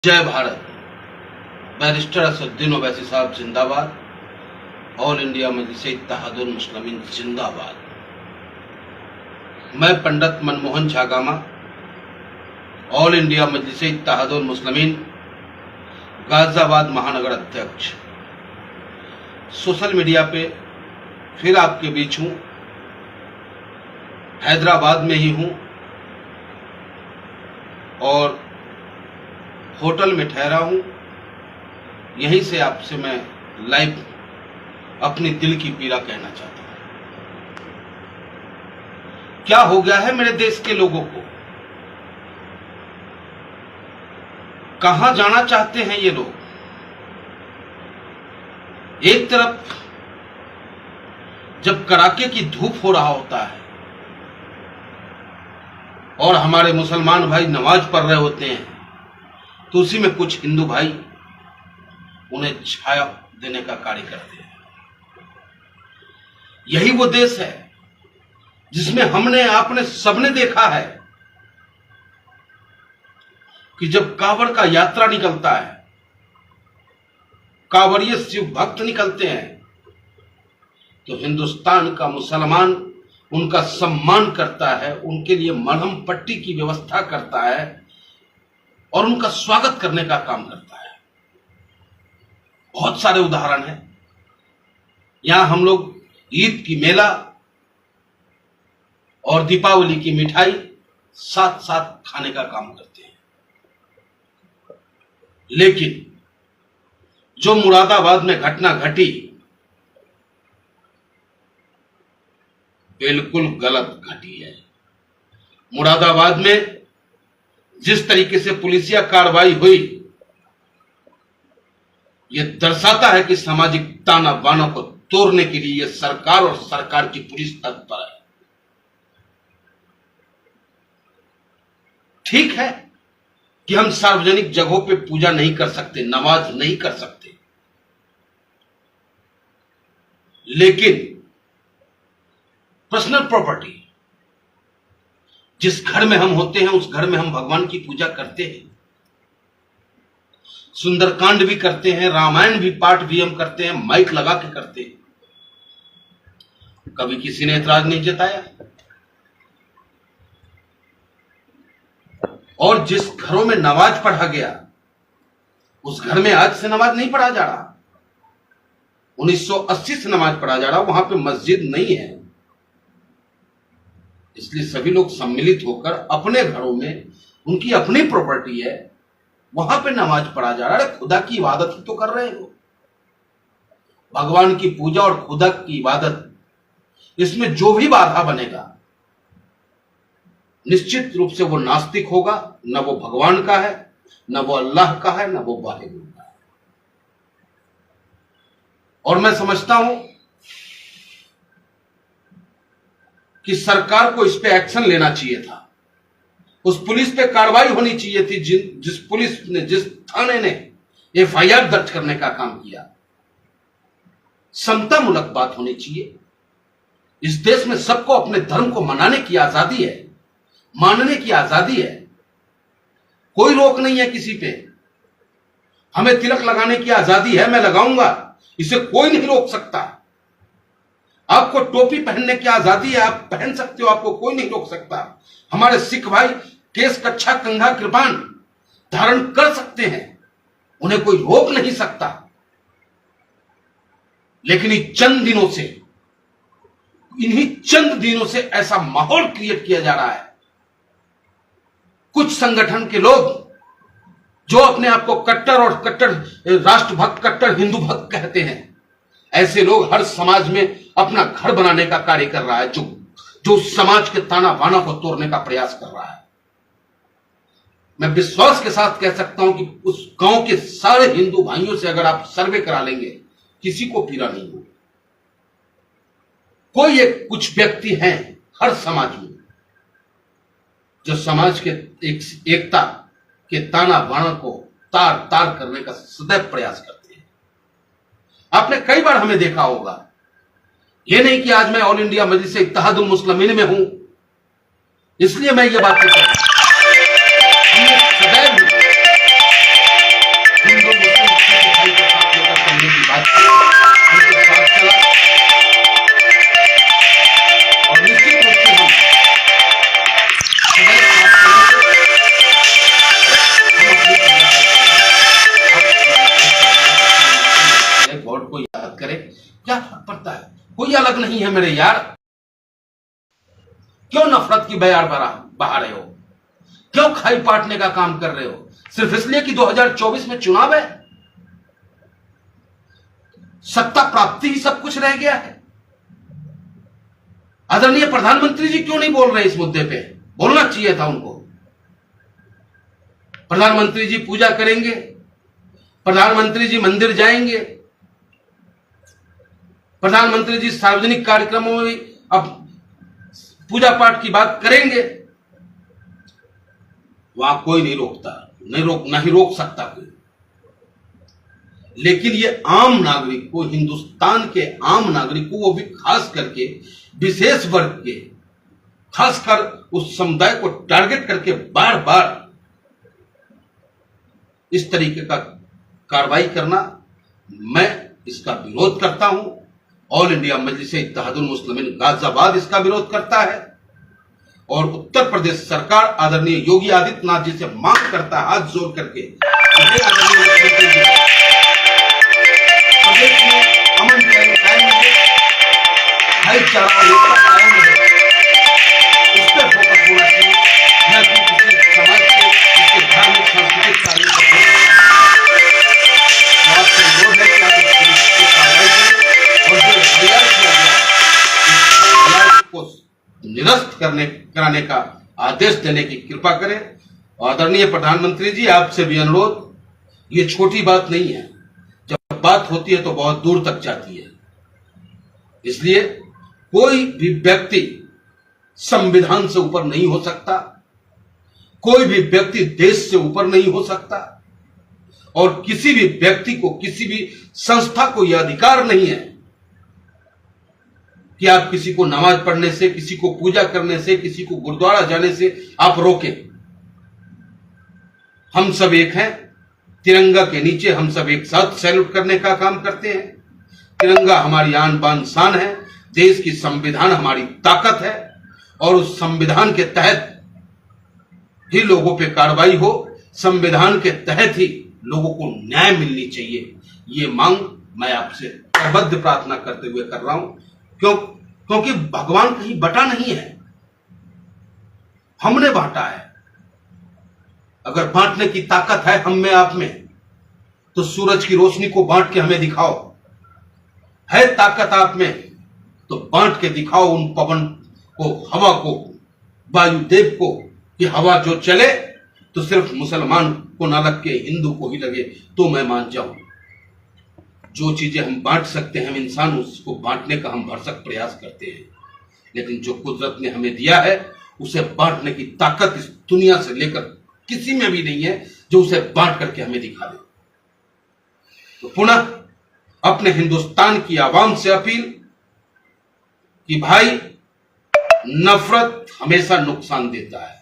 जय भारत। बैरिस्टर असदुद्दीन ओवैसी साहब जिंदाबाद। ऑल इंडिया मजलिस-ए-इत्तेहादुल मुस्लिमीन जिंदाबाद। मैं पंडित मनमोहन छागामा, ऑल इंडिया मजलिस-ए-इत्तेहादुल मुस्लिमीन गाजियाबाद महानगर अध्यक्ष, सोशल मीडिया पे फिर आपके बीच हूँ। हैदराबाद में ही हूँ और होटल में ठहरा हूं। यहीं से आपसे मैं लाइव अपनी दिल की पीड़ा कहना चाहता हूं। क्या हो गया है मेरे देश के लोगों को? कहां जाना चाहते हैं ये लोग? एक तरफ जब कड़ाके की धूप हो रहा होता है और हमारे मुसलमान भाई नमाज पढ़ रहे होते हैं, तो उसी में कुछ हिंदू भाई उन्हें छाया देने का कार्य करते हैं। यही वो देश है जिसमें हमने आपने सबने देखा है कि जब कांवड़ का यात्रा निकलता है, कांवड़िए शिव भक्त निकलते हैं, तो हिंदुस्तान का मुसलमान उनका सम्मान करता है, उनके लिए मलहम पट्टी की व्यवस्था करता है और उनका स्वागत करने का काम करता है। बहुत सारे उदाहरण हैं। यहां हम लोग ईद की मेला और दीपावली की मिठाई साथ साथ खाने का काम करते हैं। लेकिन जो मुरादाबाद में घटना घटी, बिल्कुल गलत घटी है। मुरादाबाद में जिस तरीके से पुलिसिया कार्रवाई हुई, यह दर्शाता है कि सामाजिक ताना बाना को तोड़ने के लिए यह सरकार और सरकार की पुलिस तत्पर है। ठीक है कि हम सार्वजनिक जगहों पे पूजा नहीं कर सकते, नमाज नहीं कर सकते, लेकिन पर्सनल प्रॉपर्टी, जिस घर में हम होते हैं उस घर में हम भगवान की पूजा करते हैं, सुंदरकांड भी करते हैं, रामायण भी पाठ भी हम करते हैं, माइक लगा के करते हैं। कभी किसी ने ऐतराज नहीं जताया। और जिस घरों में नमाज पढ़ा गया उस घर में आज से नमाज नहीं पढ़ा जा रहा। 1980 से नमाज पढ़ा जा रहा, वहां पे मस्जिद नहीं है। इसलिए सभी लोग सम्मिलित होकर अपने घरों में, उनकी अपनी प्रॉपर्टी है, वहां पे नमाज पढ़ा जा रहा है। खुदा की इबादत ही तो कर रहे हो। भगवान की पूजा और खुदा की इबादत, इसमें जो भी बाधा बनेगा निश्चित रूप से वो नास्तिक होगा। न वो भगवान का है, न वो अल्लाह का है, न वो वाहिगुरु का है। और मैं समझता हूं कि सरकार को इस पे एक्शन लेना चाहिए था। उस पुलिस पे कार्रवाई होनी चाहिए थी जिस पुलिस ने, जिस थाने ने एफआईआर दर्ज करने का काम किया। समतामूलक बात होनी चाहिए। इस देश में सबको अपने धर्म को मनाने की आजादी है, मानने की आजादी है। कोई रोक नहीं है किसी पे। हमें तिलक लगाने की आजादी है, मैं लगाऊंगा, इसे कोई नहीं रोक सकता। आपको टोपी पहनने की आजादी है, आप पहन सकते हो, आपको कोई नहीं रोक सकता। हमारे सिख भाई केस, कच्छा, कंघा, कृपान धारण कर सकते हैं, उन्हें कोई रोक नहीं सकता। लेकिन इन्हीं चंद दिनों से ऐसा माहौल क्रिएट किया जा रहा है। कुछ संगठन के लोग जो अपने आप को कट्टर और कट्टर राष्ट्रभक्त, कट्टर हिंदू भक्त कहते हैं, ऐसे लोग हर समाज में अपना घर बनाने का कार्य कर रहा है, जो समाज के ताना बाना को तोड़ने का प्रयास कर रहा है। मैं विश्वास के साथ कह सकता हूं कि उस गांव के सारे हिंदू भाइयों से अगर आप सर्वे करा लेंगे, किसी को पीड़ा नहीं होगी। कोई कुछ व्यक्ति हैं हर समाज में जो समाज के एकता के ताना बाना को तार तार करने का सदैव प्रयास करते हैं। आपने कई बार हमें देखा होगा। यह नहीं कि आज मैं ऑल इंडिया मजलिस-ए-इत्तेहादुल मुस्लिमीन में हूं इसलिए मैं ये बात कर रहा हूं। हमने सदैव कोई अलग नहीं है मेरे यार। क्यों नफरत की बयार बहा रहे हो? क्यों खाई पाटने का काम कर रहे हो? सिर्फ इसलिए कि 2024 में चुनाव है? सत्ता प्राप्ति ही सब कुछ रह गया है। आदरणीय प्रधानमंत्री जी क्यों नहीं बोल रहे इस मुद्दे पे? बोलना चाहिए था उनको। प्रधानमंत्री जी पूजा करेंगे, प्रधानमंत्री जी मंदिर जाएंगे, प्रधानमंत्री जी सार्वजनिक कार्यक्रमों में अब पूजा पाठ की बात करेंगे। वहां कोई नहीं रोकता, नहीं रोक सकता कोई। लेकिन ये आम नागरिक को, हिंदुस्तान के आम नागरिक को, वो भी खास करके विशेष वर्ग के, खासकर उस समुदाय को टारगेट करके बार बार इस तरीके का कार्रवाई करना, मैं इसका विरोध करता हूं। ऑल इंडिया मजलिस-ए इत्तेहादुल मुस्लिमीन गाजियाबाद इसका विरोध करता है और उत्तर प्रदेश सरकार आदरणीय योगी आदित्यनाथ जी से मांग करता है हाथ जोड़ करके, प्रदेश में अमन कायम रहे, भाईचारा कायम रहे, उस पर फोकस होना चाहिए, न कि किसी समाज के इसके धार्मिक सांस्कृतिक कार्यों का आपसे अनुरोध है कि आप इस कार्रवाई करें और जो एफआईआर किया गया है को निरस्त कराने का आदेश देने की कृपा करें। आदरणीय प्रधानमंत्री जी, आपसे भी अनुरोध, ये छोटी बात नहीं है। जब बात होती है तो बहुत दूर तक जाती है। इसलिए कोई भी व्यक्ति संविधान से ऊपर नहीं हो सकता, कोई भी व्यक्ति देश से ऊपर नहीं हो सकता और किसी भी व्यक्ति को, किसी भी संस्था को यह अधिकार नहीं है कि आप किसी को नमाज पढ़ने से, किसी को पूजा करने से, किसी को गुरुद्वारा जाने से आप रोकें। हम सब एक हैं, तिरंगा के नीचे हम सब एक साथ सैल्यूट करने का काम करते हैं। तिरंगा हमारी आन बान शान है, देश की संविधान हमारी ताकत है और उस संविधान के तहत ही लोगों पे कार्रवाई हो, संविधान के तहत ही लोगों को न्याय मिलनी चाहिए। ये मांग मैं आपसे करबद्ध प्रार्थना करते हुए कर रहा हूं, क्योंकि भगवान कहीं बटा नहीं है, हमने बांटा है। अगर बांटने की ताकत है हम में, आप में, तो सूरज की रोशनी को बांट के हमें दिखाओ। है ताकत आप में तो बांट के दिखाओ उन पवन को, हवा को, वायुदेव को, कि हवा जो चले तो सिर्फ मुसलमान को ना लग के हिंदू को ही लगे तो मैं मान जाऊं। जो चीजें हम बांट सकते हैं, हम इंसान उसको बांटने का हम भरसक प्रयास करते हैं, लेकिन जो कुदरत ने हमें दिया है उसे बांटने की ताकत इस दुनिया से लेकर किसी में भी नहीं है जो उसे बांट करके हमें दिखा दे। तो पुनः अपने हिंदुस्तान की आवाम से अपील कि भाई, नफरत हमेशा नुकसान देता है।